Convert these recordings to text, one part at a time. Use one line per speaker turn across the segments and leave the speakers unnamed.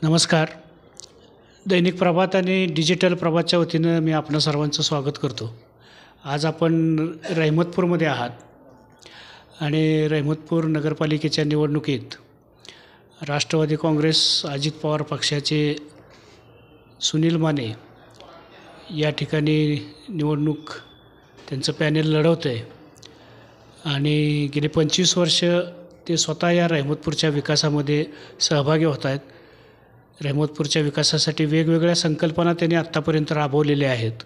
नमस्कार. दैनिक प्रभात आणि डिजिटल प्रभातच्या वतीनं मी आपणा सर्वांचं स्वागत करतो. आज आपण रहमतपूरमध्ये आहात आणि रहमतपूर नगरपालिकेच्या निवडणुकीत राष्ट्रवादी काँग्रेस अजित पवार पक्षाचे सुनील माने या ठिकाणी निवडणूक त्यांचं पॅनेल लढवतं आहे आणि गेली 25 वर्ष ते स्वतः या रहमतपूरच्या विकासामध्ये सहभागी होत आहेत. रहमतपूरच्या विकासासाठी वेगवेगळ्या संकल्पना त्यांनी आत्तापर्यंत राबवलेल्या आहेत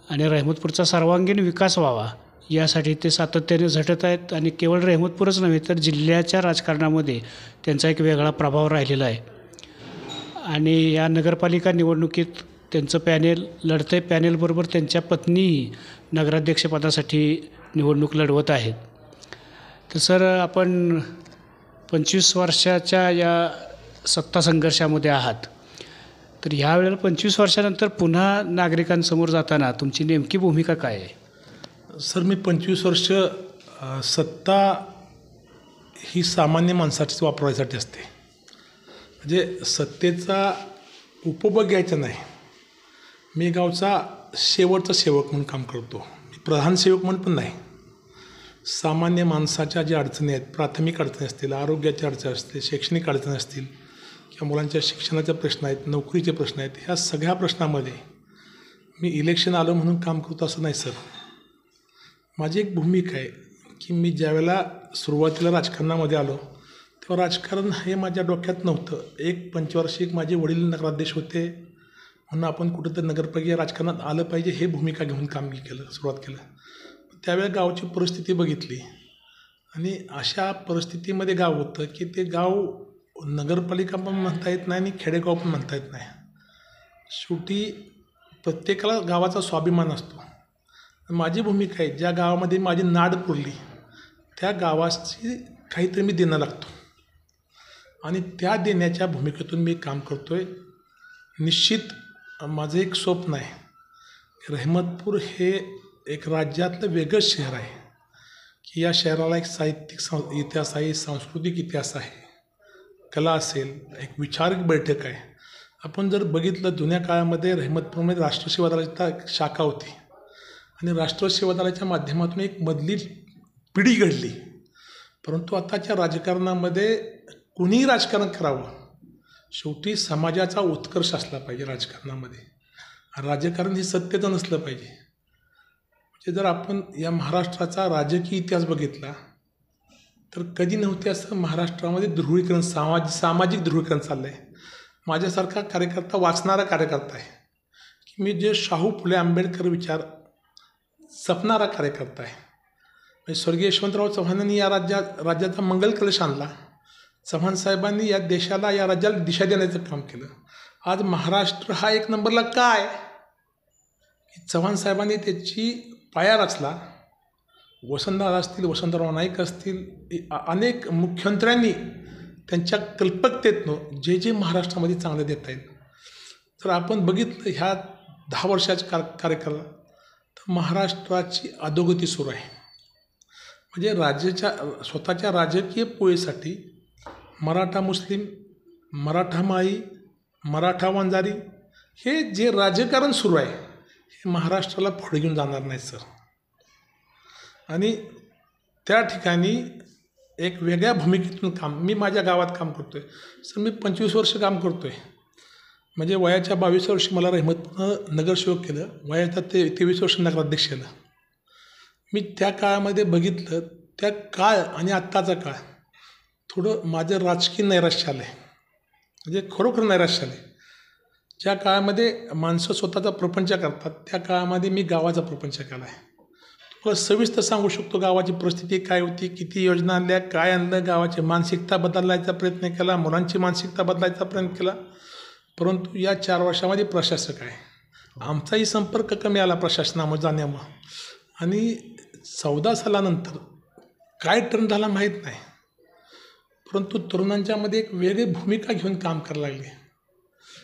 आणि रहमतपूरचा सर्वांगीण विकास व्हावा यासाठी ते सातत्याने झटत आहेत आणि केवळ रहमतपूरच नव्हे तर जिल्ह्याच्या राजकारणामध्ये त्यांचा एक वेगळा प्रभाव राहिलेला आहे. आणि या नगरपालिका निवडणुकीत त्यांचं पॅनेल लढतं आहे. पॅनेलबरोबर त्यांच्या पत्नीही नगराध्यक्षपदासाठी निवडणूक लढवत आहेत. तर सर, आपण 25 वर्षाच्या या सत्ता संघर्षामध्ये आहात, तर ह्या वेळेला 25 वर्षानंतर पुन्हा नागरिकांसमोर जाताना तुमची नेमकी भूमिका काय आहे?
सर, मी 25 वर्ष सत्ता ही सामान्य माणसाचीच वापरायसाठी असते. म्हणजे सत्तेचा उपभोग घ्यायचा नाही. मी गावचा शेवटचा सेवक म्हणून काम करतो. मी प्रधान सेवक म्हणून पण नाही. सामान्य माणसाच्या ज्या अडचणी आहेत, प्राथमिक अडचणी असतील, आरोग्याच्या अडचणी असतील, शैक्षणिक अडचणी असतील किंवा मुलांच्या शिक्षणाचे प्रश्न आहेत, नोकरीचे प्रश्न आहेत, ह्या सगळ्या प्रश्नामध्ये मी इलेक्शन आलो म्हणून काम करतो असं नाही सर. माझी एक भूमिका आहे की मी ज्यावेळेला सुरुवातीला राजकारणामध्ये आलो तेव्हा राजकारण हे माझ्या डोक्यात नव्हतं. एक पंचवार्षिक माझे वडील नगराध्यक्ष होते म्हणून आपण कुठंतरी नगरपालिका राजकारणात आलं पाहिजे हे भूमिका घेऊन काम केलं, सुरुवात केलं. त्यावेळेला गावची परिस्थिती बघितली आणि अशा परिस्थितीमध्ये गाव होतं की ते गाव नगरपालिका पण म्हणता येत नाही आणि खेडेगाव पण म्हणता येत नाही. शेवटी प्रत्येकाला गावाचा स्वाभिमान असतो. माझी भूमिका आहे, ज्या गावामध्ये माझी नाड पुरली त्या गावाची काहीतरी मी देणं लागतो आणि त्या देण्याच्या भूमिकेतून मी काम करतो आहे. निश्चित माझं एक स्वप्न आहे, रहमतपूर हे एक राज्यातलं वेगळंच शहर आहे की या शहराला एक साहित्यिक इतिहास आहे, सांस्कृतिक इतिहास आहे, कला असेल, एक विचारक बैठक आहे. आपण जर बघितलं जुन्या काळामध्ये रहमतपूरमध्ये राष्ट्रीय सेवा दलाची एक शाखा होती आणि राष्ट्रीय सेवा दलाच्या माध्यमातून एक मधली पिढी घडली. परंतु आताच्या राजकारणामध्ये कुणीही राजकारण करावं, शेवटी समाजाचा उत्कर्ष असला पाहिजे राजकारणामध्ये. राजकारण हे सत्तेचं नसलं पाहिजे. म्हणजे जर आपण या महाराष्ट्राचा राजकीय इतिहास बघितला तर कधी नव्हते असं महाराष्ट्रामध्ये ध्रुवीकरण, सामाजिक ध्रुवीकरण चाललं आहे. माझ्यासारखा कार्यकर्ता, वाचणारा कार्यकर्ता आहे की मी जे शाहू फुले आंबेडकर विचार जपणारा कार्यकर्ता आहे. म्हणजे स्वर्गीय यशवंतराव चव्हाणांनी या राज्याचा मंगल कलश आणला. चव्हाण साहेबांनी या देशाला, या राज्याला दिशा देण्याचं काम केलं. आज महाराष्ट्र हा एक नंबरला काय की चव्हाण साहेबांनी त्याची पाया रचला. वसंतदादा असतील, वसंतराव नाईक असतील, अनेक मुख्यमंत्र्यांनी त्यांच्या कल्पकतेतनं जे महाराष्ट्रामध्ये चांगलं देता येईल. जर आपण बघितलं ह्या 10 वर्षाच्या कार्यकाळात तर महाराष्ट्राची अधोगती सुरू आहे. म्हणजे स्वतःच्या राजकीय पोळीसाठी मराठा मुस्लिम, मराठा माळी, मराठा वंजारी हे जे राजकारण सुरू आहे हे महाराष्ट्राला पुढे घेऊन जाणार नाही सर. आणि त्या ठिकाणी एक वेगळ्या भूमिकेतून काम मी माझ्या गावात काम करतो आहे सर. मी 25 वर्ष काम करतो आहे. म्हणजे वयाच्या 22 वर्षी मला रहमतपूरनं नगरसेवक केलं, वयाच्या 23 वर्ष नगराध्यक्ष केलं. मी त्या काळामध्ये बघितलं, त्या काळ आणि आत्ताचा काळ थोडं माझं राजकीय नैराश्य आलं आहे. म्हणजे खरोखर नैराश्य आलं आहे. ज्या काळामध्ये माणसं स्वतःचा प्रपंच करतात त्या काळामध्ये मी गावाचा प्रपंच केला आहे. तुम्हाला सविस्तर सांगू शकतो गावाची परिस्थिती काय होती, किती योजना आणल्या, काय आणलं, गावाची मानसिकता बदलायचा प्रयत्न केला, मुलांची मानसिकता बदलायचा प्रयत्न केला. परंतु या 4 वर्षामध्ये प्रशासक आहे, आमचाही संपर्क कमी आला प्रशासनामुळे जाण्यामुळं. आणि 14 सालानंतर काय टर्न झाला माहीत नाही, परंतु तरुणांच्यामध्ये एक वेगळी भूमिका घेऊन काम करायला लागले.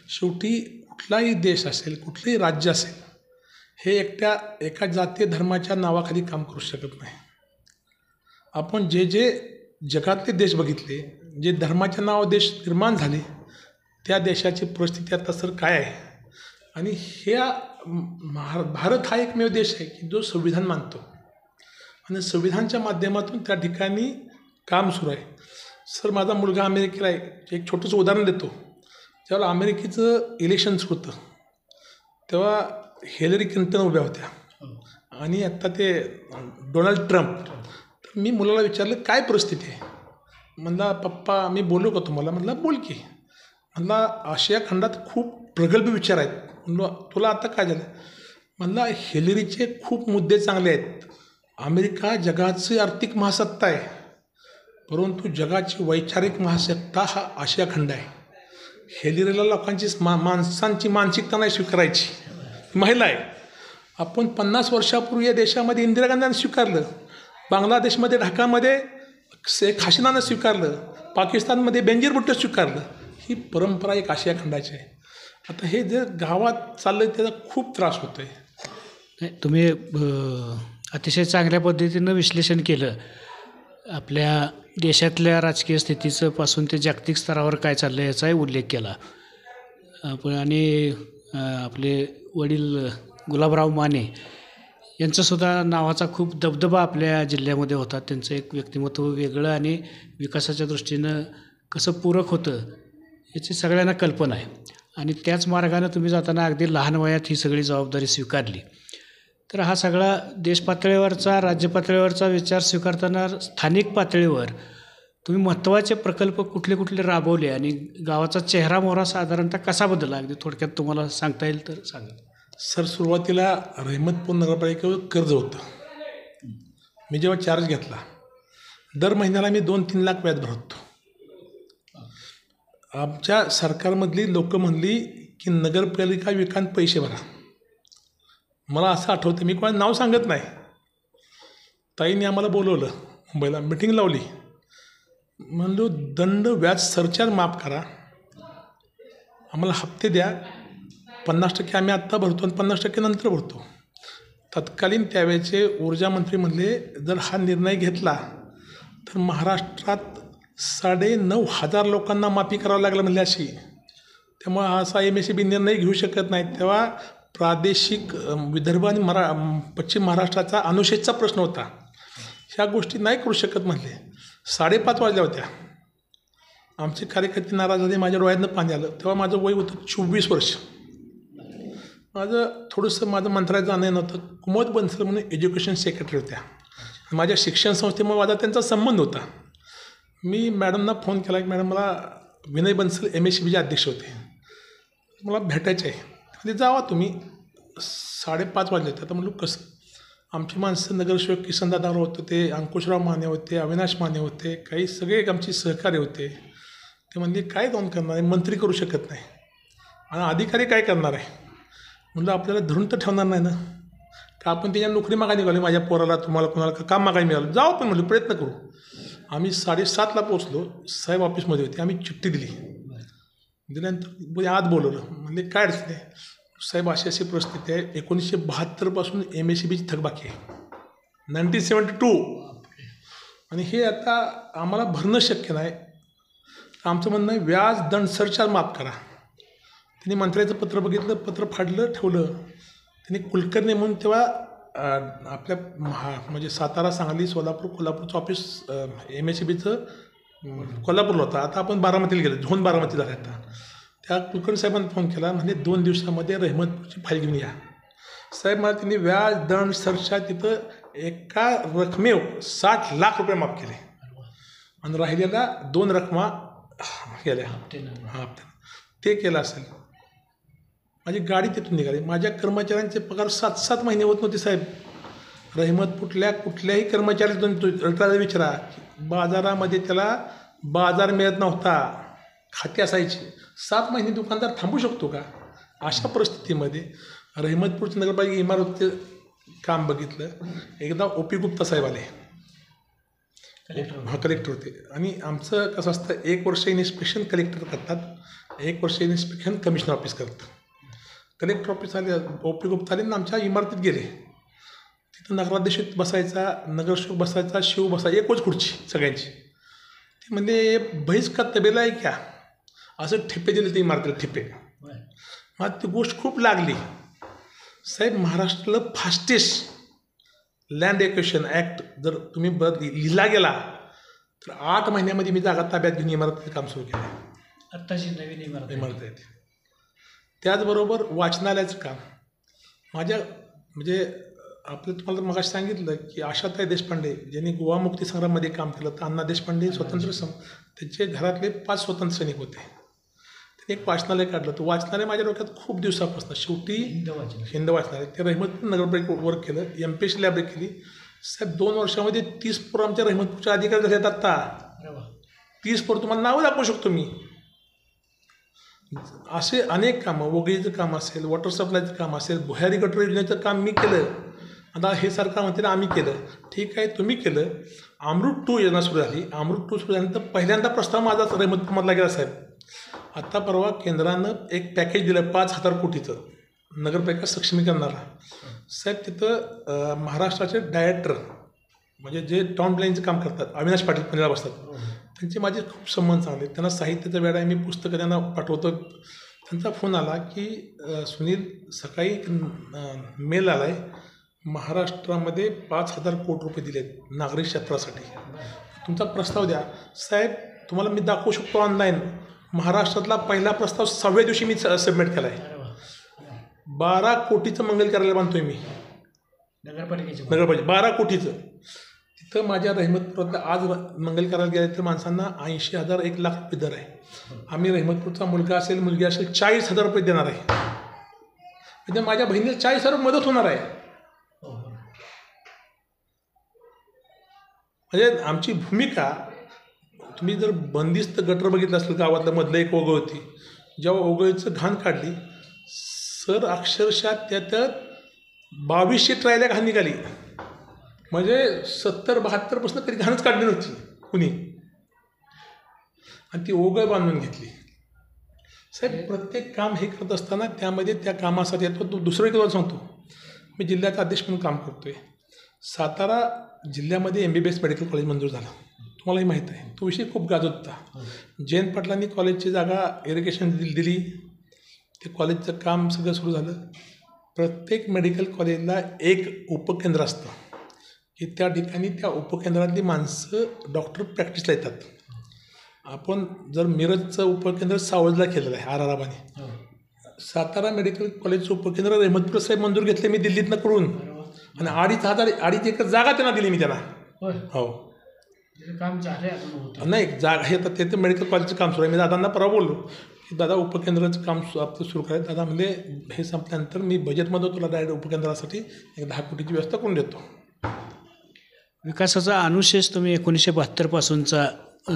शेवटी कुठलाही देश असेल, कुठलंही राज्य असेल, हे एका जातीय धर्माच्या नावाखाली काम करू शकत नाही. आपण जे जगातले देश बघितले, जे धर्माच्या नावावर देश निर्माण झाले, त्या देशाची परिस्थिती आता सर काय आहे. आणि ह्या भारत हा एकमेव देश आहे की जो संविधान मानतो आणि संविधानच्या माध्यमातून त्या ठिकाणी काम सुरू आहे. सर माझा मुलगा अमेरिकेला आहे. एक छोटंसं उदाहरण देतो. ज्यावेळेला अमेरिकेचं इलेक्शन सुरू होतं तेव्हा हिलरी क्लिंटन उभ्या होत्या आणि आत्ता ते डोनाल्ड ट्रम्प. तर मी मुलाला विचारलं काय परिस्थिती आहे. म्हणला पप्पा मी बोलू का तुम्हाला. म्हटलं बोल की. म्हणला आशिया खंडात खूप प्रगल्भ विचार आहेत. म्हणलं तुला आता काय झालं. म्हणला हिलरीचे खूप मुद्दे चांगले आहेत. अमेरिका जगाची आर्थिक महासत्ता आहे, परंतु जगाची वैचारिक महासत्ता हा आशिया खंड आहे. हिलरीला लोकांची माणसांची मानसिकता नाही स्वीकारायची. महिला आहे. आपण 50 वर्षापूर्वी या देशामध्ये इंदिरा गांधींनी स्वीकारलं, बांगलादेशमध्ये ढाकामध्ये शेख हसीनानं स्वीकारलं, पाकिस्तानमध्ये बेनजीर भुट्टो स्वीकारलं. ही परंपरा एक आशिया खंडाची आहे. आता हे जे गावात चाललं त्याचा खूप त्रास होतो आहे.
नाही, तुम्ही अतिशय चांगल्या पद्धतीनं विश्लेषण केलं आपल्या देशातल्या राजकीय स्थितीचं पासून ते जागतिक स्तरावर काय चाललं याचाही उल्लेख केला आपण. आणि आपले वडील गुलाबराव माने यांचंसुद्धा नावाचा खूप दबदबा आपल्या जिल्ह्यामध्ये होता. त्यांचं एक व्यक्तिमत्व वेगळं आणि विकासाच्या दृष्टीनं कसं पूरक होतं याची सगळ्यांना कल्पना आहे. आणि त्याच मार्गानं तुम्ही जाताना अगदी लहान वयात ही सगळी जबाबदारी स्वीकारली. तर हा सगळा देश पातळीवरचा राज्य पातळीवरचा विचार स्वीकारताना स्थानिक पातळीवर तुम्ही महत्त्वाचे प्रकल्प कुठले कुठले राबवले आणि गावाचा चेहरा मोहरा साधारणतः कसा बदलला अगदी थोडक्यात तुम्हाला सांगता येईल तर सांगा.
सर सुरुवातीला रहमतपूर नगरपालिकेवर कर्ज होतं. मी जेव्हा चार्ज घेतला दर महिन्याला मी 2-3 लाख व्याज भरतो. आमच्या सरकारमधली लोक म्हणली की नगरपालिका विकान पैसे भरा. मला असं आठवतं, मी कोणाचं नाव सांगत नाही, ताईने आम्हाला बोलवलं मुंबईला, मिटिंग लावली. म्हणलो दंड व्याज सरचार्ज माफ करा, आम्हाला हप्ते द्या. 50% आम्ही आत्ता भरतो आणि 50% नंतर भरतो. तत्कालीन त्यावेळेचे ऊर्जामंत्री म्हणले जर हा निर्णय घेतला तर महाराष्ट्रात 9,500 लोकांना माफी करावं लागलं म्हणले अशी. त्यामुळे असा MSEB निर्णय घेऊ शकत नाही. तेव्हा प्रादेशिक विदर्भ आणि पश्चिम महाराष्ट्राचा अनुशेषचा प्रश्न होता. ह्या गोष्टी नाही करू शकत म्हणले. 5:30 वाजल्या होत्या. आमचे कार्यकर्ते नाराज झाले, माझ्या डोळ्यातनं पाणी आलं. तेव्हा माझं वय होतं 24 वर्ष. माझं मंत्रालयात जाणं नव्हतं. कुमोद बन्सल म्हणून एज्युकेशन सेक्रेटरी होत्या. माझ्या शिक्षण संस्थेमुळे माझा त्यांचा संबंध होता. मी मॅडमना फोन केला की मॅडम मला विनय बन्सल MSEBचे अध्यक्ष होते, मला भेटायचे आहे. म्हणजे जावा तुम्ही. 5:30 वाजले होते. आता म्हणलो कसं. आमची माणसं नगरसेवक किसनदादाराव होते, ते अंकुशराव माने होते, अविनाश माने होते, काही सगळे आमचे सहकारी होते. ते म्हणले काय जाऊन करणार आहे, मंत्री करू शकत नाही आणि अधिकारी काय करणार आहे. म्हणलं आपल्याला धरून तर ठेवणार नाही ना, का आपण त्याच्या नोकरी मागायला निघाली. माझ्या पोराला तुम्हाला कोणाला का काम मागायला मिळालं, जाऊ पण म्हणलं प्रयत्न करू. आम्ही 7:30ला पोचलो. साहेब ऑफिसमध्ये होते. आम्ही चिठ्ठी दिल्यानंतर आत बोलवलं. म्हणजे काय अडचण आहे साहेब, अशी परिस्थिती आहे. 1972 पासून MSEBची थकबाकी आहे, 1972. आणि हे आता आम्हाला भरणं शक्य नाही. आमचं म्हणणं आहे व्याज दंड सरचार्ज माफ करा. त्यांनी मंत्र्याचं पत्र बघितलं, पत्र फाडलं ठेवलं. त्यांनी कुलकर्णी म्हणून तेव्हा आपल्या म्हणजे सातारा, सांगली, सोलापूर, कोल्हापूरचं ऑफिस MSEBचं कोल्हापूरला होता. आता आपण बारामतीला गेलो, झोन बारामती झाला. आता त्या कुलकर्णी साहेबांनी फोन केला, म्हणजे 2 दिवसामध्ये रहमतपूरची फाईल घेऊन या. साहेब मला त्यांनी व्याज दंड सरचार्ज तिथं एका रकमेवर 60 लाख रुपये माफ केले आणि राहिलेला 2 रकमा केल्या. हां ते केलं असेल. माझी गाडी तिथून निघाली. माझ्या कर्मचाऱ्यांचे पगार 7-7 महिने होत नव्हते साहेब. रहमतपूरल्या कुठल्याही कर्मचाऱ्याला विचारा, बाजारामध्ये त्याला बाजार मिळत नव्हता, खाते असायची. 7 महिने दुकानदार थांबू शकतो का. अशा परिस्थितीमध्ये रहमतपूरच्या नगरपालिका इमारतीचं काम बघितलं. एकदा OP गुप्ता साहेब आले, कलेक्टर होते. आणि आमचं कसं असतं, 1 वर्ष इन्स्पेक्शन कलेक्टर करतात, 1 वर्ष इन्स्पेक्शन कमिशनर ऑफिस करतं. कलेक्टर ऑफिस आले, OP गुप्ता आले, आमच्या इमारतीत गेले. तिथं नगराध्यक्ष बसायचा, नगरसेवक बसायचा, शिव बसायचा, एकच खुर्ची सगळ्यांची. ते म्हणजे भैस का तबेला आहे क्या असं ठेपे दिले ते इमारतीला ठेपे. मला ती गोष्ट खूप लागली. साहेब, महाराष्ट्राला फास्टेस्ट लँड एक्विजिशन ॲक्ट जर तुम्ही लिहिला गेला तर 8 महिन्यामध्ये मी जागा ताब्यात घेऊन इमारतीचं काम सुरू केलं.
आत्ताची नवीन
इमारत आहे. त्याचबरोबर वाचनालयाचं काम माझ्या म्हणजे आपलं तुम्हाला मगाशी सांगितलं की आशाताई देशपांडे ज्यांनी गोवा मुक्ती संग्राममध्ये काम केलं, तर अण्णा देशपांडे त्यांचे घरातले 5 स्वतंत्र सैनिक होते. त्यांनी एक वाचनालय काढलं. तर वाचनालय माझ्या डोक्यात खूप दिवसापासून शेवटी हिंद वाचनालय ते रहमतपूर नगरपालिका वर्क केलं, MPSC लायब्ररी केली. साहेब 2 वर्षामध्ये 30 पोरं आमच्या रहमतपूरच्या अधिकारी झाले आहेत. आत्ता 30 पोरं तुम्हाला नावं दाखवू शकतो मी. असे अनेक कामं, वगळीचं काम असेल, वॉटर सप्लायचं काम असेल, भुयारी गटर योजनेचं काम मी केलं. आता हे सरकार म्हणते ना आम्ही केलं, ठीक आहे तुम्ही केलं. अमृत 2 योजना सुरू झाली. अमृत 2 सुरू झाल्यानंतर पहिल्यांदा प्रस्ताव माझा रहमतपूरमधला गेला साहेब. आता परवा केंद्रानं एक पॅकेज दिलं 5,000 कोटीचं नगरपालिका सक्षमीकरणाला. साहेब तिथं महाराष्ट्राचे डायरेक्टर म्हणजे जे टाउन प्लॅनिंगचं काम करतात अविनाश पाटील पुण्याला बसतात, त्यांचे माझे खूप संबंध चांगले. त्यांना साहित्याचा वेळ आहे, मी पुस्तकं त्यांना पाठवतो. त्यांचा फोन आला की सुनील सकाळी मेल आला आहे, महाराष्ट्रामध्ये 5,000 कोटी रुपये दिलेत नागरी क्षेत्रासाठी, तुमचा प्रस्ताव द्या. साहेब तुम्हाला मी दाखवू शकतो ऑनलाईन. महाराष्ट्रातला पहिला प्रस्ताव 6व्या दिवशी मी सबमिट केला आहे. 12 कोटीचं मंगल कार्यालय बांधतोय मी नगरपालिका 12 कोटीचं. तिथं माझ्या रहमतपूरला आज मंगल कार्यालय गेलं तर माणसांना 80,000 1 लाख रुपये दर आहे. आम्ही रहमतपूरचा मुलगा असेल मुलगी असेल 40,000 रुपये देणार आहे. म्हणजे माझ्या बहिणीला 40,000 मदत होणार आहे. म्हणजे आमची भूमिका, तुम्ही जर बंदिस्त गटर बघितलं असेल गावातलं मधलं एक ओघळ होती, जेव्हा ओघळीचं घाण काढली सर अक्षरशः त्यात 2200 ट्रायला घाण निघाली. म्हणजे 70-72% कधी घाणच काढली नव्हती कुणी, आणि ती ओघळ बांधून घेतली. साहेब प्रत्येक काम हे करत असताना त्यामध्ये त्या कामासाठी येतो. दुसरं तुम्हाला सांगतो, मी जिल्ह्याचा अध्यक्ष म्हणून काम करतोय. सातारा जिल्ह्यामध्ये MBBS मेडिकल कॉलेज मंजूर झालं, तुम्हालाही माहीत आहे. तो विषय खूप गाजत होता. जयंत पाटलांनी कॉलेजची जागा इरिगेशन दिली, ते कॉलेजचं काम सगळं सुरू झालं. प्रत्येक मेडिकल कॉलेजला एक उपकेंद्र असतं की त्या ठिकाणी त्या उपकेंद्रातली माणसं डॉक्टर प्रॅक्टिसला येतात. आपण जर मिरजचं उपकेंद्र सावजला केलेलं आहे आराराबाने. सातारा मेडिकल कॉलेजचं उपकेंद्र रहमतपूर साहेब मंजूर घेतले मी दिल्लीतनं करून, आणि 2.5 एकर जागा त्यांना दिली मी त्यांना. हो
काम झालं
नाही जागा हे तर ते मेडिकल कॉलेजचं काम सुरू आहे. मी दादांना परवा बोललो की दादा उपकेंद्राचं काम आपलं सुरू करायचं. दादा म्हणजे हे संपल्यानंतर मी बजेटमध्ये तुला डायरेक्ट उपकेंद्रासाठी 10 कोटीची व्यवस्था करून देतो.
विकासाचा अनुशेष तुम्ही 1972 पासूनचा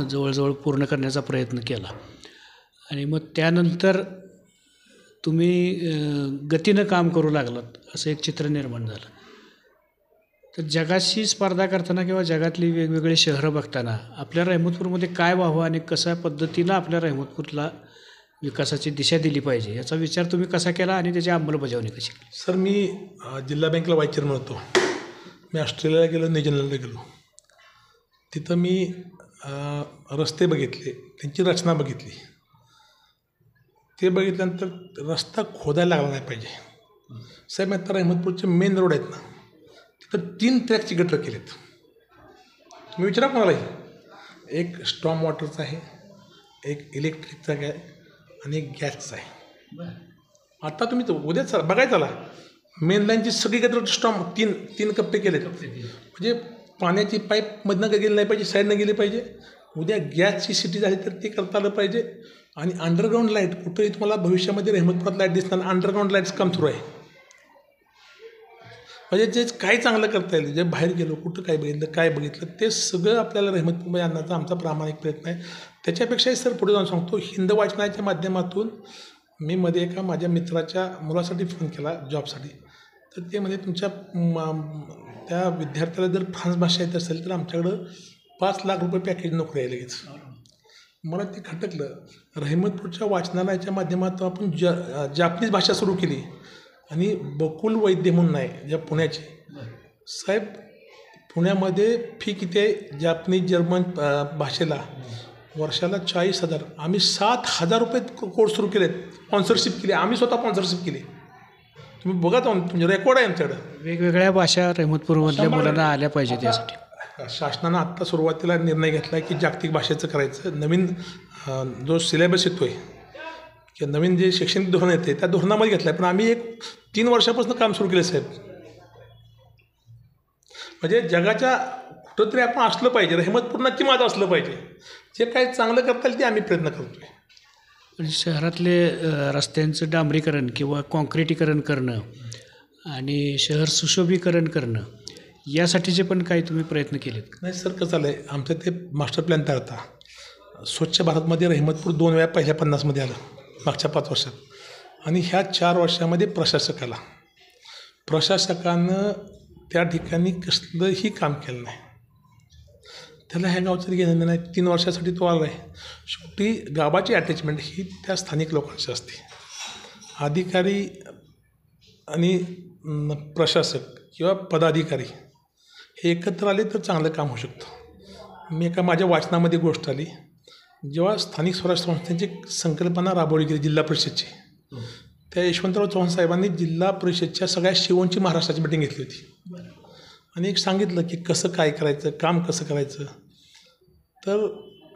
जवळजवळ पूर्ण करण्याचा प्रयत्न केला, आणि मग त्यानंतर तुम्ही गतीनं काम करू लागलात असं एक चित्र निर्माण झालं. तर जगाशी स्पर्धा करताना किंवा जगातली वेगवेगळी शहरं बघताना आपल्या रहमतपूरमध्ये काय व्हावं आणि कशा पद्धतीनं आपल्या रहमतपूरला विकासाची दिशा दिली पाहिजे याचा विचार तुम्ही कसा केला आणि त्याची अंमलबजावणी कशी केली?
सर मी जिल्हा बँकेला व्हाईस चेअरमन होतो. मी ऑस्ट्रेलियाला गेलो, न्यूझीलंडला गेलो. तिथं मी रस्ते बघितले, त्यांची रचना बघितली. ते बघितल्यानंतर रस्ता खोदायला लागला नाही पाहिजे. साहेब आता रहमतपूरचे मेन रोड आहेत ना, तिथं 3 ट्रॅकची गटर केलेत. तुम्ही विचारा कोणालाही. एक स्टॉर्म वॉटरचा आहे, एक इलेक्ट्रिकचा आहे आणि एक गॅसचा आहे. आता तुम्ही तो उद्या चला बघायचं आला मेन लाईनची सगळी गटर स्टॉर्म 3 कप्पे केलेत. म्हणजे पाण्याची पाईप मधनं गेली नाही पाहिजे, साईडनं गेली पाहिजे. उद्या गॅसची सिटी झाली तर ते करता आलं पाहिजे. आणि अंडरग्राऊंड लाईट कुठंही तुम्हाला भविष्यामध्ये रहमतपुरात लाईट दिसणार, अंडरग्राऊंड लाईटचं काम सुरू आहे. म्हणजे जे काही चांगलं करता येईल, जे बाहेर गेलो कुठं काय बघितलं ते सगळं आपल्याला रहमतपूरमध्ये आणण्याचा आमचा प्रामाणिक प्रयत्न आहे. त्याच्यापेक्षाही सर पुढे जाऊन सांगतो, हिंद वाचनाच्या माध्यमातून मी मध्ये एका माझ्या मित्राच्या मुलासाठी फोन केला जॉबसाठी. तर ते म्हणजे तुमच्या त्या विद्यार्थ्याला जर फ्रान्स भाषा येत असेल तर आमच्याकडं 5 लाख रुपये पॅकेज नोकरी आहे लगेच. मला ते खटकलं. रहमतपूरच्या वाचनालयाच्या माध्यमातून आपण जापनीज भाषा सुरू केली. आणि बकुल वैद्य म्हणून आहे ज्या पुण्याचे साहेब, पुण्यामध्ये फी किती आहे जॅपनीज जर्मन भाषेला वर्षाला 40,000. आम्ही 7,000 रुपये कोर्स सुरू केलेत, स्पॉन्सरशिप केली, आम्ही स्वतः स्पॉन्सरशिप केली. तुम्ही बघा तुमचे रेकॉर्ड आहे आमच्याकडं.
वेगवेगळ्या भाषा रहमतपूरमधल्या मुलांना आल्या पाहिजेत यासाठी.
शासनानं आत्ता सुरुवातीला निर्णय घेतला आहे की जागतिक भाषेचं करायचं. नवीन जो सिलेबस येतो आहे किंवा नवीन जे शैक्षणिक धोरण येते त्या धोरणामध्ये घेतलं आहे. पण आम्ही 3 वर्षापासून काम सुरू केलं साहेब. म्हणजे जगाच्या कुठंतरी आपण असलं पाहिजे, रहमतपूर नक्की माझं असलं पाहिजे. जे काही चांगलं करता येईल ते आम्ही प्रयत्न करतो आहे.
म्हणजे शहरातले रस्त्यांचं डांबरीकरण किंवा कॉन्क्रिटीकरण करणं आणि शहर सुशोभीकरण करणं यासाठीचे पण काही तुम्ही प्रयत्न केलेत?
नाही सर, कसं झालं आहे, आमचं ते मास्टर प्लॅन तयार होता. स्वच्छ भारतमध्ये रहमतपूर 2 वेळा पहिल्या 50मध्ये आलं मागच्या 5 वर्षात. आणि ह्या 4 वर्षामध्ये प्रशासकानं त्या ठिकाणी कसलंही काम केलं नाही. त्याला ह्या गावचं घेणं नाही. 3 वर्षासाठी तो आला आहे. शेवटी गावाची अटॅचमेंट ही त्या स्थानिक लोकांची असते. अधिकारी आणि प्रशासक किंवा पदाधिकारी हे एकत्र आले तर चांगलं काम होऊ शकतं. मी माझ्या वाचनामध्ये गोष्ट आली, जेव्हा स्थानिक स्वराज्य संस्थेची संकल्पना राबवली गेली जिल्हा परिषदची, त्या यशवंतराव चव्हाण साहेबांनी जिल्हा परिषदच्या सगळ्या शिवोंची महाराष्ट्राची मीटिंग घेतली होती आणि एक सांगितलं की कसं काय करायचं, काम कसं करायचं. तर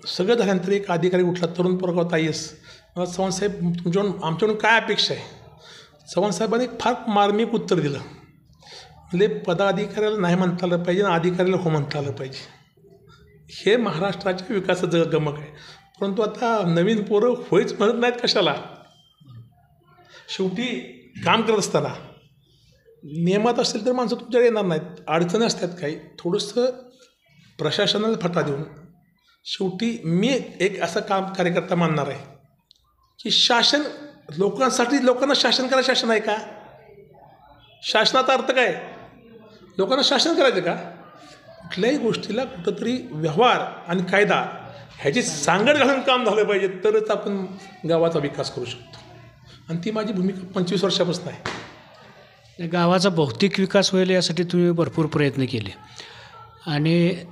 सगळं झाल्यानंतर एक अधिकारी उठला, तरुण पोरगाव IAS. मला चव्हाणसाहेब तुमच्याकडून आमच्याकडून काय अपेक्षा आहे. चव्हाणसाहेबांनी एक फार मार्मिक उत्तर दिलं. म्हणजे पदाधिकाऱ्याला नाही म्हणता आलं पाहिजे आणि अधिकाऱ्याला हो म्हणता आलं पाहिजे. हे महाराष्ट्राच्या विकासाचं गमक आहे. परंतु आता नवीन पोरं होईच म्हणत नाहीत कशाला. शेवटी काम करत असताना नियमात असेल तर माणसं तुमच्याकडे येणार नाहीत. अडचणी असतात काही, थोडंसं प्रशासनाला फटा देऊन शेवटी मी एक असं कार्यकर्ता मानणार आहे की शासन लोकांना शासन करायचं. शासन आहे का? शासनाचा अर्थ काय? लोकांना शासन करायचं का? कुठल्याही गोष्टीला कुठंतरी व्यवहार आणि कायदा ह्याची सांगड घालून काम झालं पाहिजे, तरच आपण गावाचा विकास करू शकतो. आणि ती माझी भूमिका 25 वर्षापासून आहे.
गावाचा भौतिक विकास होईल यासाठी तुम्ही भरपूर प्रयत्न केले आणि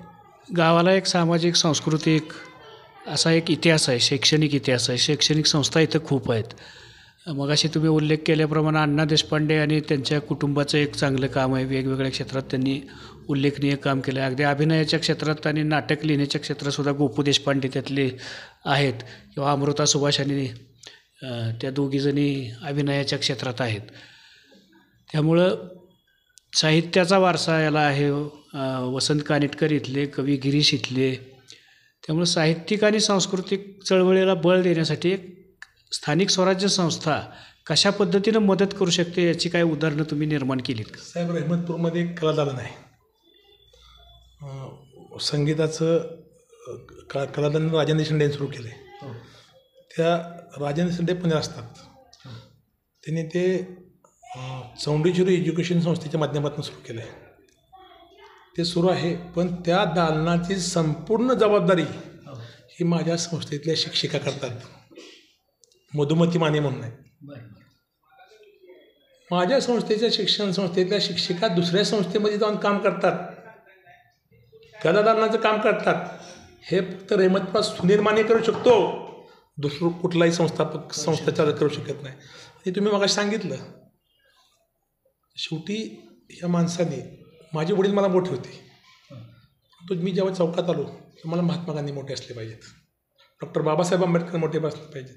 गावाला एक सामाजिक सांस्कृतिक असा एक इतिहास आहे, शैक्षणिक इतिहास आहे. शैक्षणिक संस्था इथं खूप आहेत. मगाशी तुम्ही उल्लेख केल्याप्रमाणे अण्णा देशपांडे आणि त्यांच्या कुटुंबाचं एक चांगलं काम आहे. वेगवेगळ्या क्षेत्रात त्यांनी उल्लेखनीय काम केलं आहे. अगदी अभिनयाच्या क्षेत्रात आणि नाटक लिहिण्याच्या क्षेत्रातसुद्धा गोपू देशपांडे त्यातले आहेत किंवा अमृता सुभाष आणि त्या दोघीजणी अभिनयाच्या क्षेत्रात आहेत. त्यामुळं साहित्याचा वारसा याला आहे. वसंत कानेटकर इथले, कवी गिरीश इथले. त्यामुळे साहित्यिक आणि सांस्कृतिक चळवळीला बळ देण्यासाठी एक स्थानिक स्वराज्य संस्था कशा पद्धतीनं मदत करू शकते याची काय उदाहरणं तुम्ही निर्माण केलीत का?
साहेब, रहमतपूरमध्ये एक कलादालन आहे. संगीताचं कलादालन राजेंद्र शिंदे सुरू केलं आहे. त्या राजेंद्र शिंदे पुण्यात असतात. त्यांनी ते चौंडेश्वरी एज्युकेशन संस्थेच्या माध्यमातून सुरू केलं आहे. ते सुरू आहे, पण त्या दालनाची संपूर्ण जबाबदारी ही माझ्या संस्थेतल्या शिक्षिका करतात. मधुमती माने म्हणून आहे. माझ्या संस्थेच्या शिक्षण संस्थेतल्या शिक्षिका दुसऱ्या संस्थेमध्ये जाऊन काम करतात, कलादालनाचं काम करतात. हे फक्त रहमतपूर सुनील माने करू शकतो, दुसरं कुठलाही संस्था चालू करू शकत नाही. हे तुम्ही मगाशी सांगितलं. शेवटी ह्या माणसाने, माझे वडील मला मोठे होते, तो मी जेव्हा चौकात आलो तर मला महात्मा गांधी मोठे असले पाहिजेत, डॉक्टर बाबासाहेब आंबेडकर मोठे असले पाहिजेत,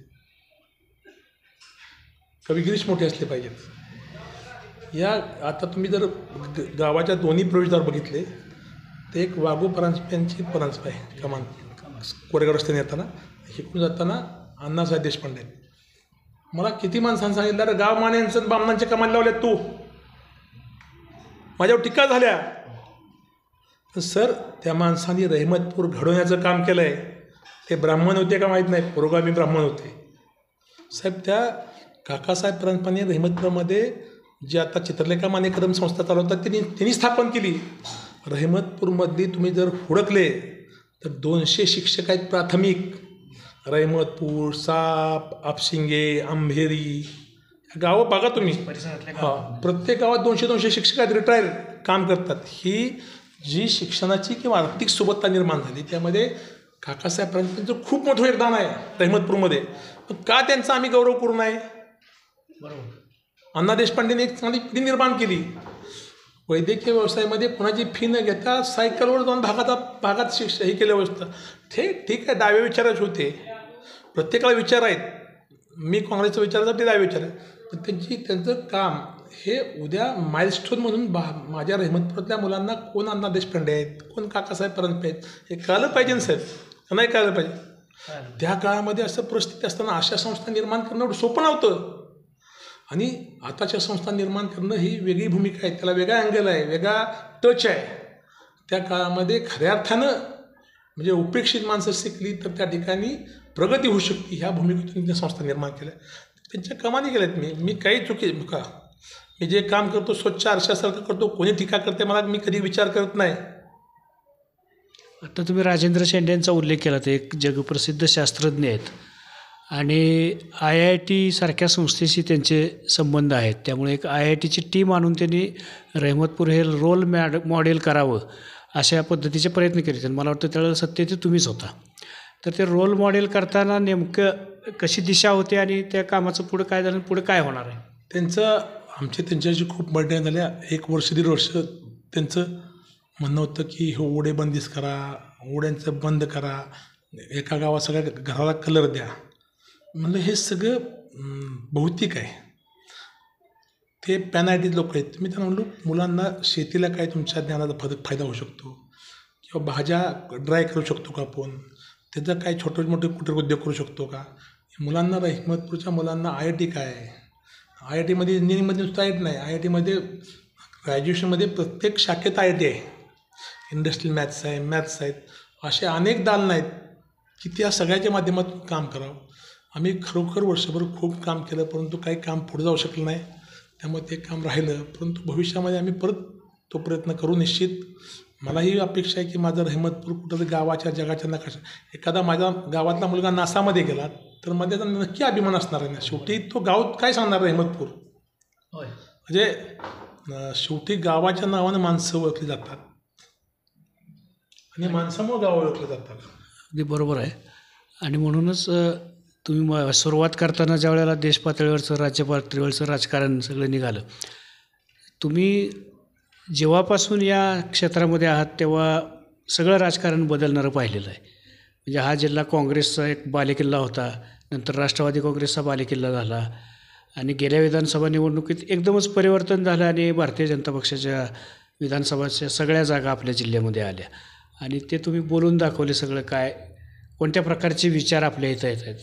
कवी गिरीश मोठे असले पाहिजेत. या आता तुम्ही जर गावाच्या दोन्ही प्रवेशद्वार बघितले तर एक वाघू परांजप्यांची परांजपा आहे कमान, कोरेगाव रस्त्याने येताना. इकडून जाताना अण्णासाहेब देशपांडे. मला किती माणसांनी सांगितलं, अरे गाव मान्यांचं बामणांच्या कमान लावल्यात तू, माझ्यावर टीका झाल्या. तर सर, त्या माणसांनी रहमतपूर घडवण्याचं काम केलं आहे. ते ब्राह्मण होते का माहीत नाही, पुरोगामी ब्राह्मण होते साहेब. त्या काकासाहेब परांजपांनी रहमतपूरमध्ये जे आता चित्रलेखा मानेकरम संस्था चालवतात त्यांनी स्थापन केली. रहमतपूरमध्ये तुम्ही जर हुडकले तर 200 शिक्षक आहेत प्राथमिक. रहमतपूर, साप, आपशिंगे, आंभेरी गावं बघा तुम्ही. हां, प्रत्येक गावात 200 शिक्षक आहेत, रिटायर काम करतात. ही जी शिक्षणाची किंवा आर्थिक सोबतता निर्माण झाली त्यामध्ये काकासाहेबांचं खूप मोठं योगदान आहे रहमतपूरमध्ये. पण का त्यांचा आम्ही गौरव करू नये?
बरोबर.
अण्णा देशपांडेने एक चांगली पिढी निर्माण केली. वैद्यकीय व्यवसायामध्ये कोणाची फी न घेता सायकलवर जाऊन भागात हे केलं व्यवस्था. ठीक आहे, डावे विचाराचे होते, प्रत्येकाला विचार आहेत. मी काँग्रेसच्या विचारासाठी डावे विचार आहे, पण त्यांचं काम हे उद्या माइलस्टोन म्हणून माझ्या रहमतपुरातल्या मुलांना कोण अण्णा देशपांडे आहेत, कोण काकासाहेब परंपे आहेत हे कळलं पाहिजे ना साहेब, नाही कळलं पाहिजे. त्या काळामध्ये असं परिस्थिती असताना अशा संस्था निर्माण करणं एवढं सोपं नव्हतं. आणि आताच्या संस्था निर्माण करणं ही वेगळी भूमिका आहे, त्याला वेगळा अँगल आहे, वेगळा टच आहे. त्या काळामध्ये खऱ्या अर्थानं म्हणजे उपेक्षित माणसं शिकली तर त्या ठिकाणी प्रगती होऊ शकते. ह्या भूमिकेतून त्या संस्था निर्माण केल्या, त्यांच्या कमानी केल्यात. मी काही चुकी का मी जे काम करतो स्वच्छ आरशासारखं करतो, कोणी टीका करते मला मी कधी विचार करत नाही.
आता तुम्ही राजेंद्र शेंडेंचा उल्लेख केला, ते एक जगप्रसिद्ध शास्त्रज्ञ आहेत आणि IIT सारख्या संस्थेशी त्यांचे संबंध आहेत. त्यामुळे एक IITची टीम आणून त्यांनी रहमतपूर हे रोल मॉडेल करावं अशा पद्धतीचे प्रयत्न केले. आणि मला वाटतं त्यावेळेला सत्तेत तुम्हीच होता. तर ते रोल मॉडेल करताना नेमकं कशी दिशा होते आणि त्या कामाचं पुढं काय झालं, पुढे काय होणार आहे?
त्यांच्याशी खूप बड्या झाल्या. 1 वर्ष 1.5 वर्ष त्यांचं म्हणणं होतं की हे ओढे बंदिस्त करा, ओढ्यांचं बंद करा, एका गावात सगळ्या घराला कलर द्या. म्हणलं हे सगळं भौतिक आहे, ते पॅनायटीत लोक आहेत. मी त्यांना म्हणलो मुलांना शेतीला काय तुमच्या ज्ञानाचा फायदा होऊ शकतो, किंवा भाज्या ड्राय करू शकतो का आपण, त्याचं काय छोटे मोठे कुटीर उद्योग करू शकतो का. मुलांना रहमतपूरच्या मुलांना IIT काय आहे, IITमध्ये इंजिनिअरिंगमध्ये नुसतं IIT नाही, IITमध्ये ग्रॅज्युएशनमध्ये प्रत्येक शाखेत IIT आहे, इंडस्ट्रियल मॅथ्स आहे, मॅथ्स आहेत, असे अनेक दालन आहेत की त्या सगळ्याच्या माध्यमातून काम करावं. आम्ही खरोखर वर्षभर खूप काम केलं, परंतु काही काम पुढे जाऊ शकलं नाही, त्यामुळे ते काम राहिलं. परंतु भविष्यामध्ये आम्ही परत तो प्रयत्न करू निश्चित. मलाही अपेक्षा आहे की माझं रहमतपूर कुठं गावाच्या जगाच्या नकाशा, एखादा माझ्या गावातला मुलगा नासामध्ये गेला तर मध्ये नक्की अभिमान असणार आहे ना. शेवटी तो गाव काय सांगणार रहमतपूर, म्हणजे शेवटी गावाच्या नावानं माणसं ओळखली जातात आणि माणसामुळे गाव ओळखलं जातात.
अगदी बरोबर आहे. आणि म्हणूनच तुम्ही सुरुवात करताना ज्या वेळेला देश पातळीवरचं राज्य पातळीवरचं राजकारण सगळं निघालं, तुम्ही जेव्हापासून या क्षेत्रामध्ये आहात तेव्हा सगळं राजकारण बदलणारं पाहिलेलं आहे. म्हणजे हा जिल्हा काँग्रेसचा एक बालेकिल्ला होता, नंतर राष्ट्रवादी काँग्रेसचा बालेकिल्ला झाला आणि गेल्या विधानसभा निवडणुकीत एकदमच परिवर्तन झालं आणि भारतीय जनता पक्षाच्या विधानसभाच्या सगळ्या जागा आपल्या जिल्ह्यामध्ये आल्या आणि ते तुम्ही बोलून दाखवले सगळं काय, कोणत्या प्रकारचे विचार आपल्या इथं येत आहेत.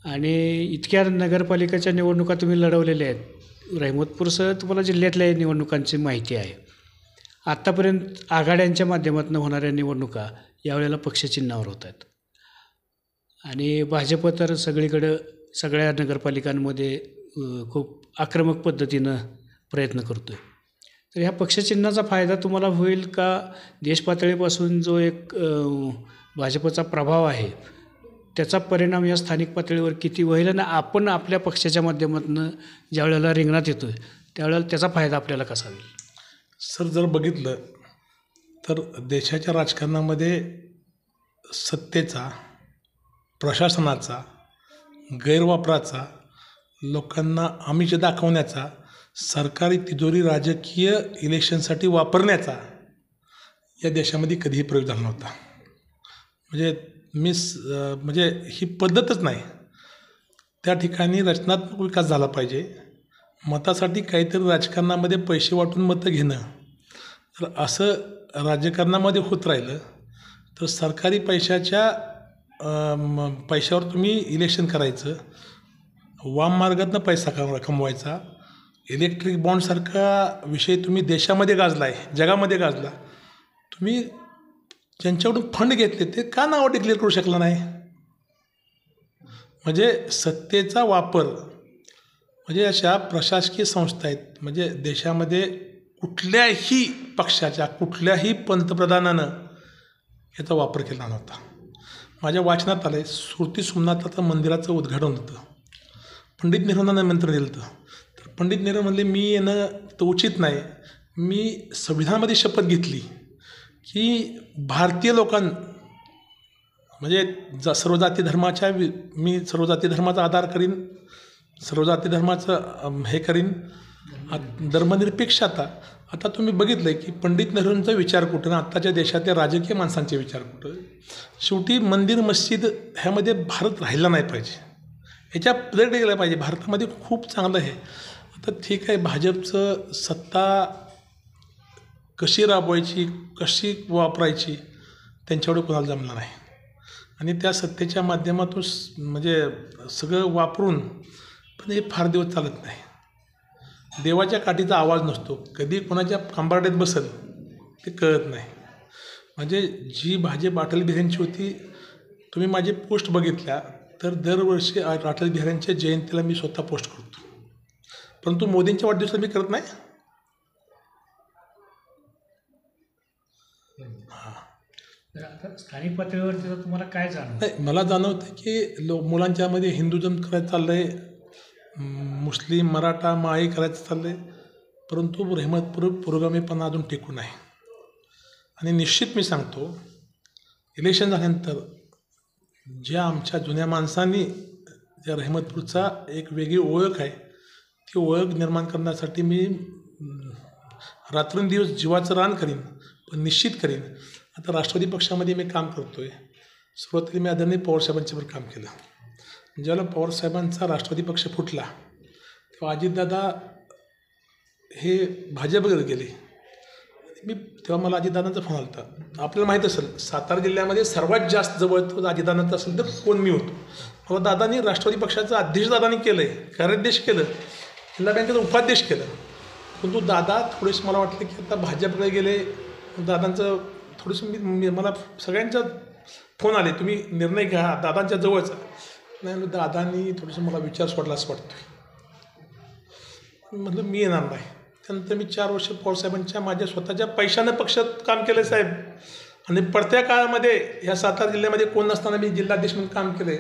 आणि इतक्या नगरपालिकेच्या निवडणुका तुम्ही लढवलेल्या आहेत. रहमतपूरसह तुम्हाला जिल्ह्यातल्या निवडणुकांची माहिती आहे. आत्तापर्यंत आघाड्यांच्या माध्यमातून होणाऱ्या निवडणुका यावेळेला पक्षचिन्हावर होत आहेत आणि भाजप तर सगळीकडं सगळ्या नगरपालिकांमध्ये खूप आक्रमक पद्धतीनं प्रयत्न करतो आहे. तर ह्या पक्षचिन्हाचा फायदा तुम्हाला होईल का? देशपातळीपासून जो एक भाजपचा प्रभाव आहे त्याचा परिणाम या स्थानिक पातळीवर किती होईल आणि आपण आपल्या पक्षाच्या माध्यमातून ज्या वेळेला रिंगणात येतो आहे त्यावेळेला त्याचा फायदा आपल्याला कसा होईल?
सर, जर बघितलं तर देशाच्या राजकारणामध्ये सत्तेचा, प्रशासनाचा, गैरवापराचा, लोकांना आमिष दाखवण्याचा, सरकारी तिजोरी राजकीय इलेक्शनसाठी वापरण्याचा या देशामध्ये कधीही प्रयोग झाला नव्हता. म्हणजे ही पद्धतच नाही. त्या ठिकाणी रचनात्मक विकास झाला पाहिजे. मतासाठी काहीतरी राजकारणामध्ये पैसे वाटून मतं घेणं, तर असं राजकारणामध्ये होत राहिलं तर सरकारी पैशावर तुम्ही इलेक्शन करायचं, वाम मार्गातनं पैसा कमवायचा. इलेक्ट्रिक बॉन्डसारखा विषय तुम्ही देशामध्ये गाजला आहे, जगामध्ये गाजला. तुम्ही ज्यांच्याकडून फंड घेतले ते का नावं डिक्लेअर करू शकला नाही? म्हणजे सत्तेचा वापर, म्हणजे अशा प्रशासकीय संस्था आहेत, म्हणजे देशामध्ये कुठल्याही पक्षाच्या कुठल्याही पंतप्रधानानं याचा वापर केला नव्हता. माझ्या वाचनात आलं आहे, सुरती सोमनाथाचं मंदिराचं उद्घाटन होतं, पंडित नेहरूंना निमंत्रण दिलं होतं. तर पंडित नेहरू म्हणले मी येणं तर उचित नाही, मी संविधानामध्ये शपथ घेतली की भारतीय म्हणजे सर्व जाती धर्माच्या मी सर्व जाती धर्माचा आधार करीन, सर्व जाती धर्माचं हे करीन, धर्मनिरपेक्षता. आता तुम्ही बघितलं आहे की पंडित नेहरूंचा विचार कुठं आणि आत्ताच्या देशातल्या राजकीय माणसांचे विचार कुठं. शेवटी मंदिर मस्जिद ह्यामध्ये भारत राहिला नाही पाहिजे, ह्याच्या पलीकडे गेला पाहिजे. भारतामध्ये खूप चांगलं आहे. आता ठीक आहे, भाजपचं सत्ता कशी राबवायची, कशी वापरायची त्यांच्याकडे कोणाला जमलं नाही. आणि त्या सत्तेच्या माध्यमातून म्हणजे सगळं वापरून पण हे फार दिवस चालत नाही. देवाच्या काठीचा आवाज नसतो, कधी कोणाच्या कांबारड्यात बसल ते कळत नाही. म्हणजे जी भाजप अटल बिहारींची होती, तुम्ही माझे पोस्ट बघितल्या तर दरवर्षी अटल बिहारींच्या जयंतीला मी स्वतः पोस्ट करतो, परंतु मोदींच्या वाढदिवसाला मी करत नाही.
आता स्थानिक पातळीवरती तर तुम्हाला काय जाणवतं?
नाही, मला जाणवतं की मुलांच्यामध्ये हिंदुझम करायचं चाललं आहे, मुस्लिम मराठा माळी करायचं चाललं आहे, परंतु रहमतपूर पुरोगामीपणा अजून टिकून आहे. आणि निश्चित मी सांगतो, इलेक्शन झाल्यानंतर ज्या आमच्या जुन्या माणसांनी ज्या रहमतपूरचा एक वेगळी ओळख आहे, ती ओळख निर्माण करण्यासाठी मी रात्रंदिवस जीवाचं रान करीन, पण निश्चित करीन. आता राष्ट्रवादी पक्षामध्ये मी काम करतो आहे. सुरुवातीला मी आदरणीय पवारसाहेबांच्यावर काम केलं. ज्यावेळेला पवारसाहेबांचा राष्ट्रवादी पक्ष फुटला तेव्हा अजितदादा हे भाजपकडे गेले. तेव्हा मला अजितदादांचा फोन आला होता. आपल्याला माहीत असेल, सातारा जिल्ह्यामध्ये सर्वात जास्त जवळ अजितदादांचा असेल तर कोण मी होतो. मला दादांनी राष्ट्रवादी पक्षाचं अध्यक्ष दादांनी केलं आहे, कार्याध्यक्ष केलं, जिल्हा बँकेचं उपाध्यक्ष केलं. परंतु दादा थोडेसे मला वाटलं की आता भाजपकडे गेले. दादांचं थोडंसं मला सगळ्यांचा फोन आले, तुम्ही निर्णय घ्या दादांच्या जवळचा. नाही, दादांनी थोडंसं मला विचार सोडला असं वाटतो. म्हटलं मी येणार नाही. त्यानंतर मी 4 वर्ष पवारसाहेबांच्या माझ्या स्वतःच्या पैशानं पक्षात काम केलं साहेब. आणि पडत्या काळामध्ये ह्या सातारा जिल्ह्यामध्ये कोण नसताना मी जिल्हाध्यक्ष म्हणून काम केले.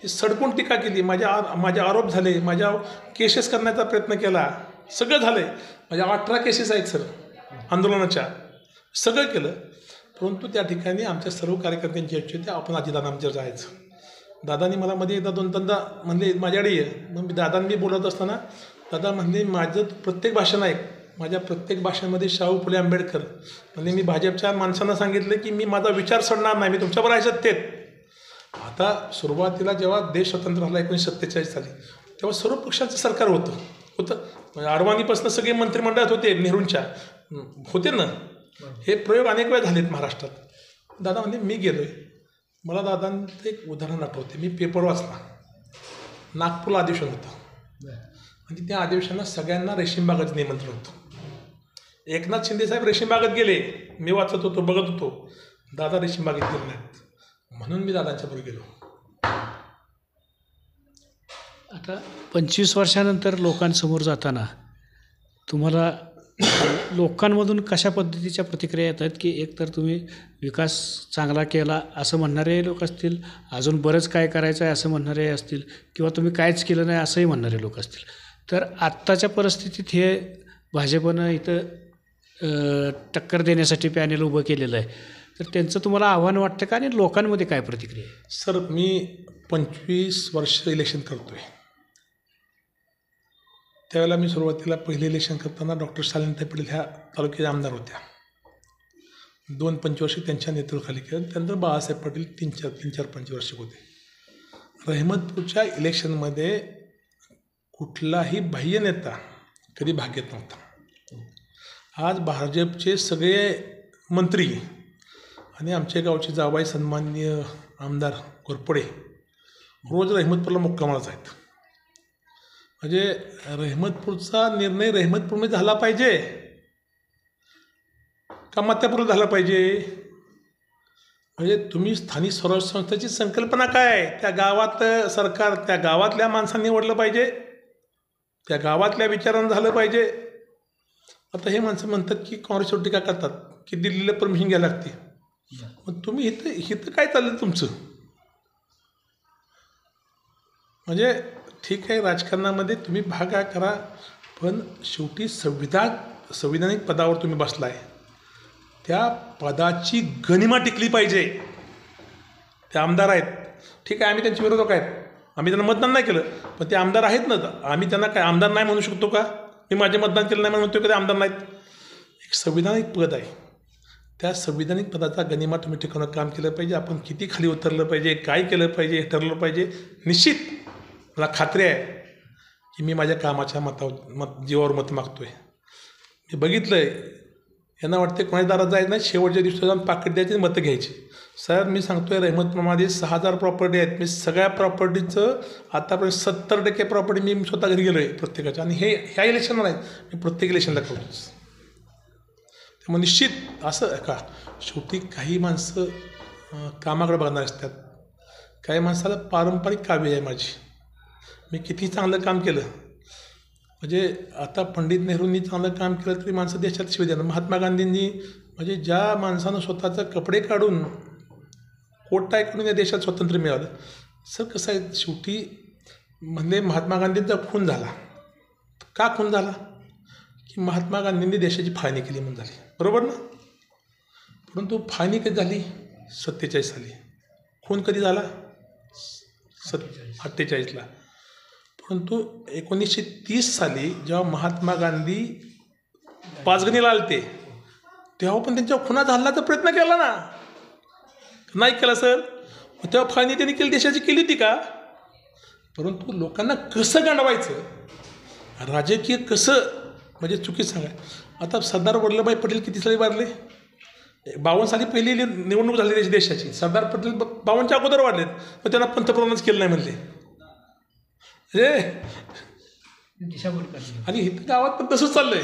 सडकून टीका केली, माझे आरोप झाले, माझ्या केसेस करण्याचा प्रयत्न केला, सगळं झालं आहे. माझ्या 18 केसेस आहेत सर आंदोलनाच्या, सगळं केलं. परंतु त्या ठिकाणी आमच्या सर्व कार्यकर्त्यांची इच्छा होती आपण अजितदादा आमच्यावर जायचं. दादांनी मला मध्ये एकदा 2-3दा म्हणले माझ्याकडे ये. मग मी दादांनी बोलत असताना दादा म्हणले माझं प्रत्येक भाषण ऐक, माझ्या प्रत्येक भाषणामध्ये शाहू फुले आंबेडकर म्हणजे मी भाजपच्या माणसांना सांगितलं की मी माझा विचार सोडणार नाही, मी तुमच्याबरोबर आहे सत्तेत. आता सुरुवातीला जेव्हा देश स्वतंत्र झाला 1947 साली, तेव्हा सर्व पक्षांचं सरकार होतं. अडवाणीपासून सगळे मंत्रिमंडळात होते, नेहरूंच्या होते ना. हे प्रयोग अनेक वेळा झालेत महाराष्ट्रात. दादा म्हणजे मी गेलो आहे. मला दादांचं एक उदाहरण आठवते. मी पेपर वाचला, नागपूरला अधिवेशन होतं आणि त्या अधिवेशनात सगळ्यांना रेशीमबागाचं निमंत्रण होतं. एकनाथ शिंदे साहेब रेशीमबागेत गेले, मी वाचत होतो, बघत होतो. दादा रेशीमबागेत गेले नाहीत, म्हणून मी दादांच्याबरोबर गेलो.
आता 25 वर्षानंतर लोकांसमोर जाताना तुम्हाला लोकांमधून कशा पद्धतीच्या प्रतिक्रिया येतात की एकतर तुम्ही विकास चांगला केला असं म्हणणारे लोक असतील, अजून बरंच काय करायचं आहे असं म्हणणारे असतील, किंवा तुम्ही काहीच केलं नाही असंही म्हणणारे लोक असतील. तर आत्ताच्या परिस्थितीत हे भाजपनं इथं टक्कर देण्यासाठी पॅनेल उभं केलेलं आहे, तर त्यांचं तुम्हाला आव्हान वाटतं का आणि लोकांमध्ये काय प्रतिक्रिया आहे?
सर, मी 25 वर्ष इलेक्शन करतो आहे. त्यावेळेला मी सुरुवातीला पहिले इलेक्शन करताना डॉक्टर शालिनीताई पाटील ह्या तालुक्याचे आमदार होत्या. 2 पंचवर्षी त्यांच्या नेतृत्वाखाली केलं. त्यानंतर बाळासाहेब पाटील 3-4 पंचवार्षिक होते. रहमतपूरच्या इलेक्शनमध्ये कुठलाही बाह्य नेता कधी भाग घेत नव्हता. आज भाजपचे सगळे मंत्री आणि आमच्या गावचे जावई सन्माननीय आमदार घोरपडे रोज रहमतपूरला मुक्कामालाच आहेत. म्हणजे रहमतपूरचा निर्णय रहमतपूरमध्ये झाला पाहिजे का मात्यापूरला झाला पाहिजे? म्हणजे तुम्ही स्थानिक स्वराज्य संस्थेची संकल्पना काय? त्या गावात सरकार त्या गावातल्या माणसांनी निवडलं पाहिजे, त्या गावातल्या विचारानं झालं पाहिजे. आता हे माणसं म्हणतात की काँग्रेसवर टीका करतात की दिल्लीला परमिशन घ्यायला लागते. मग तुम्ही इथं काय चाललं तुमचं? म्हणजे ठीक आहे, राजकारणामध्ये तुम्ही भाग करा, पण शेवटी संविधानिक पदावर तुम्ही बसला आहे, त्या पदाची गनिमा टिकली पाहिजे. ते आमदार आहेत, ठीक आहे, आम्ही त्यांचे विरोधक आहेत, आम्ही त्यांना मतदान नाही केलं, पण ते आमदार आहेत ना, आम्ही त्यांना काय आमदार नाही म्हणू शकतो का? मी माझे मतदान केलं नाही म्हणतो का ते आमदार नाहीत? एक संविधानिक पद आहे, त्या संविधानिक पदाचा गनिमा तुम्ही टिकवणं काम केलं पाहिजे. आपण किती खाली उतरलं पाहिजे, काय केलं पाहिजे, हे ठरलं पाहिजे. निश्चित मला खात्री आहे की मी माझ्या कामाच्या जीवावर मत मागतो आहे. मी बघितलं आहे, यांना वाटते कोणाच्या दारात जायचं नाही, शेवटच्या दिवशी जाऊन पाकिट द्यायची, मतं घ्यायची. सर मी सांगतो आहे, रहमतपूरमध्ये 6,000 प्रॉपर्टी आहेत. मी सगळ्या प्रॉपर्टीचं आतापर्यंत 70% प्रॉपर्टी मी स्वतः घरी गेलो आहे प्रत्येकाच्या. आणि ह्या इलेक्शनला नाही, मी प्रत्येक इलेक्शनला करतोच. त्यामुळे निश्चित असं का, शेवटी काही माणसं कामाकडे बघणार असतात, काही माणसाला पारंपरिक काव्य आहे माझी. मी किती चांगलं काम केलं, म्हणजे आता पंडित नेहरूंनी चांगलं काम केलं तरी माणसं देशात शिवाय देणार. महात्मा गांधींनी, म्हणजे ज्या माणसानं स्वतःचं कपडे काढून कोट टाय करून या देशात स्वातंत्र्य मिळालं. सर कसं आहे, शेवटी म्हणजे महात्मा गांधींचा खून झाला. का खून झाला? की महात्मा गांधींनी देशाची फाळणी केली म्हणून झाली, बरोबर ना? परंतु फाळणी कधी झाली? 47 साली. खून कधी झाला? 48ला. परंतु 1930 साली जेव्हा महात्मा गांधी पाचगणीला आलते, तेव्हा पण त्यांच्या खुना झाल्याचा प्रयत्न केला ना, नाही केला सर? तेव्हा फाळणी त्यांनी केली, देशाची केली होती का? परंतु लोकांना कसं गांडवायचं, राजकीय कसं, म्हणजे चुकीचं सांगा. आता सरदार वल्लभभाई पटेल किती साली वारले? 52 साली पहिली निवडणूक झाली देशाची. सरदार पटेल 52च्या अगोदर वाढलेत, मग त्यांना पंतप्रधानच केलं नाही म्हणले. आणि इथं गावात पण तसंच चाललंय,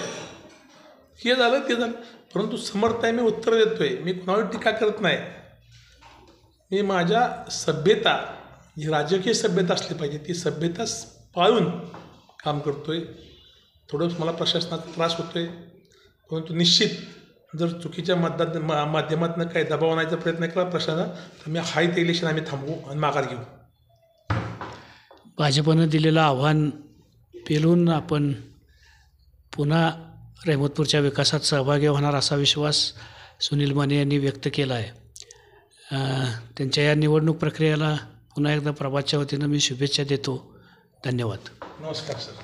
हे झालं ते झालं. परंतु समर्थ आहे, मी उत्तर देतोय, मी कुणावर टीका करत नाही. मी माझ्या सभ्यता, जी राजकीय सभ्यता असली पाहिजे, ती सभ्यता पाळून काम करतोय. थोडंच मला प्रशासनाचा त्रास होतोय, परंतु निश्चित जर चुकीच्या माध्यमातून काही दबाव आणायचा प्रयत्न केला प्रशासनानं, तर मी हाय ते इलेक्शन आम्ही थांबवू आणि माघार घेऊ.
भाजपनं दिलेलं आव्हान पेलून आपण पुन्हा रहमतपूरच्या विकासात सहभागी होणार असा विश्वास सुनील माने यांनी व्यक्त केला आहे. त्यांच्या या निवडणूक प्रक्रियेला पुन्हा एकदा प्रभातच्या वतीनं मी शुभेच्छा देतो. धन्यवाद.
नमस्कार सर.